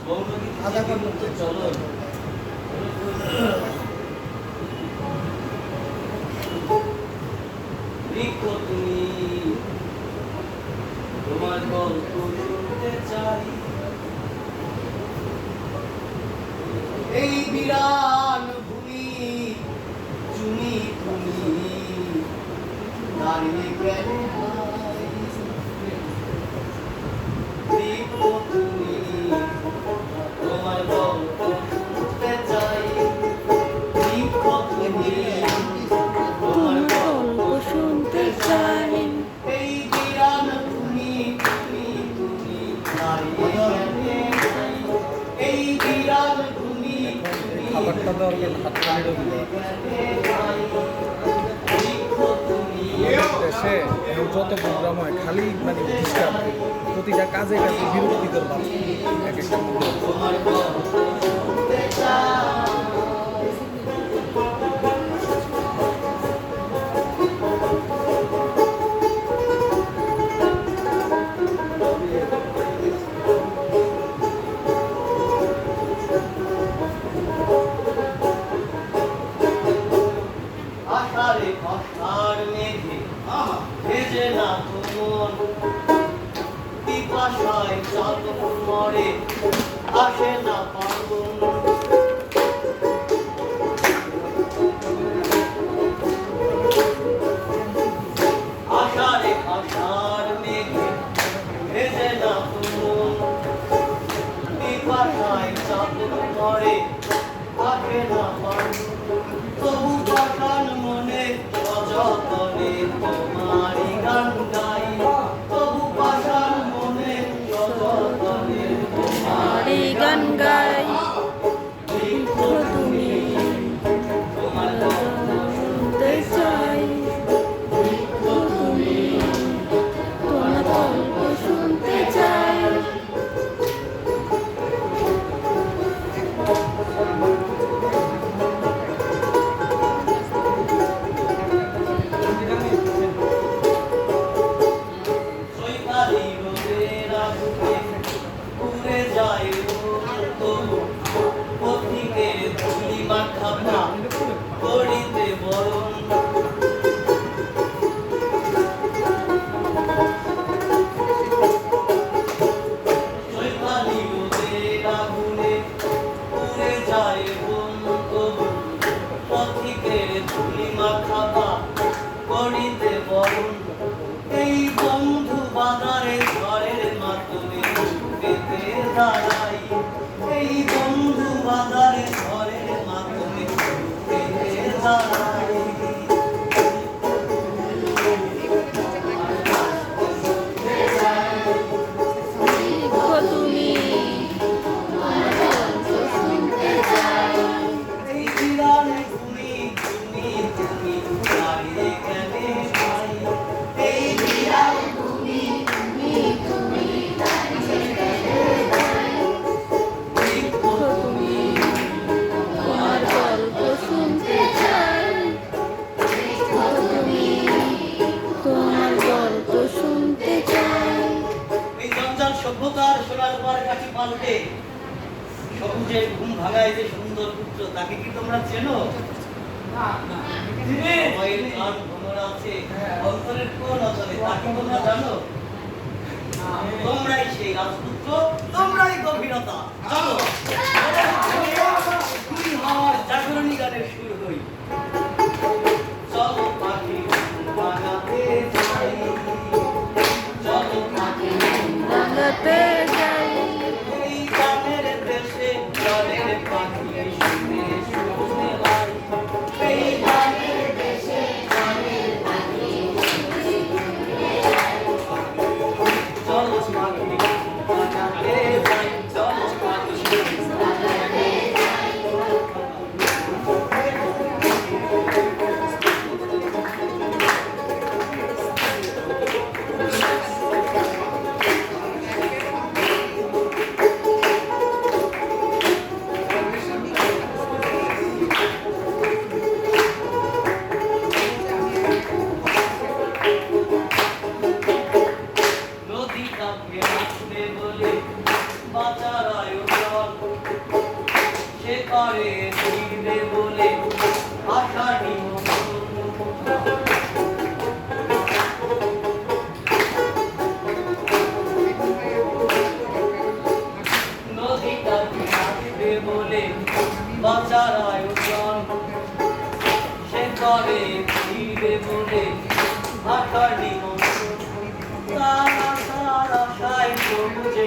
আধা ঘন্টা চলো। তুমি তোমার গল্প শুনতে চাই, এই বিরান ভূমি তুমি তুমি দাঁড়িয়ে গেলে তুমি তোমার গল্প শুনতে চাই, তুমি তোমার গল্প শুনতে চাই, এই বিরান ভূমি তুমি তুমি দাঁড়িয়ে গেলে এই বিরান ভূমি খাবারটা দেওয়ার হাত দেশে যত প্রোগ্রাম হয় খালি মানে ডিস্টার্ব, প্রতিটা কাজে কাজে বিরক্তিকর ভাব এক একটা আষাঢ়ে আষাঢ় মেঘে ভেজে না মন, পিপাসায় চাতক মরে আসে না পাগল, আষাঢ়ে আষাঢ় মেঘে ভেজে না মন, পিপাসায় চাতক মরে আসে না পাগল, তবু পাষাণ মনে সযতনে তোমারি গান গাই, তবু পাষাণ মনে সযতনে তোমারি গান গাই, তুমি তোমার গল্প শুনতে চাই, তুমি তোমার গল্প শুনতে চাই। করিতে বরণ শৈবালী রোদের আগুনে পুড়ে যায় বন, তবু পথিকের ধুলি মাখাবা করিতে বরণ, এই বন্ধু বাজারে ঝড়ের মাধ্যমে পেতে দাঁড়াই, এই বন্ধু বাজারে ঝড়ের মাধ্যমে পেতে দাঁড়াই। এই বিরানে তুমি তুমি তুমি দাঁড়িয়ে গেলে ভাই, এই বিরানে তুমি তুমি তুমি দাঁড়িয়ে গেলে ভাই, তুমি তোমার গল্প শুনতে চাই, তুমি তোমার গল্প শুনতে চাই। এই জঞ্জাল সভ্যতার সোনার পর কাঠি পাল্টে সবুজের ঘুম ভাঙায় যে সুন্দর পুত্র, তাকে কি তোমরা চেনো? অন্তরের কোন অচলে তাকে তোমরা জানো? তোমরাই সেই রাজপুত্র, তোমরাই গভীরতা। চলো দুই হওয়ার জাগরণী গানের সুর হই, চলো পাখি বানাতে যাই, চলো পাখি বানাতে যাই, এই গানের দেশে জলের পাখি শুনে শুনে ভাই, এই গানের দেশে জলের পাখি চলো পাখি বানাতে যাই, চলো পাখি বানাতে যাই। নদী কাঁপে আসবে বলে বাঁচার আয়োজন, করে ফিরবে বলে আশার নিমন্ত্রণ। নদীটা আসবে বলে বাঁচার আয়োজন, সে করে ফিরবে বলে আশার নিমন্ত্রণ। তার আশায় সবুজে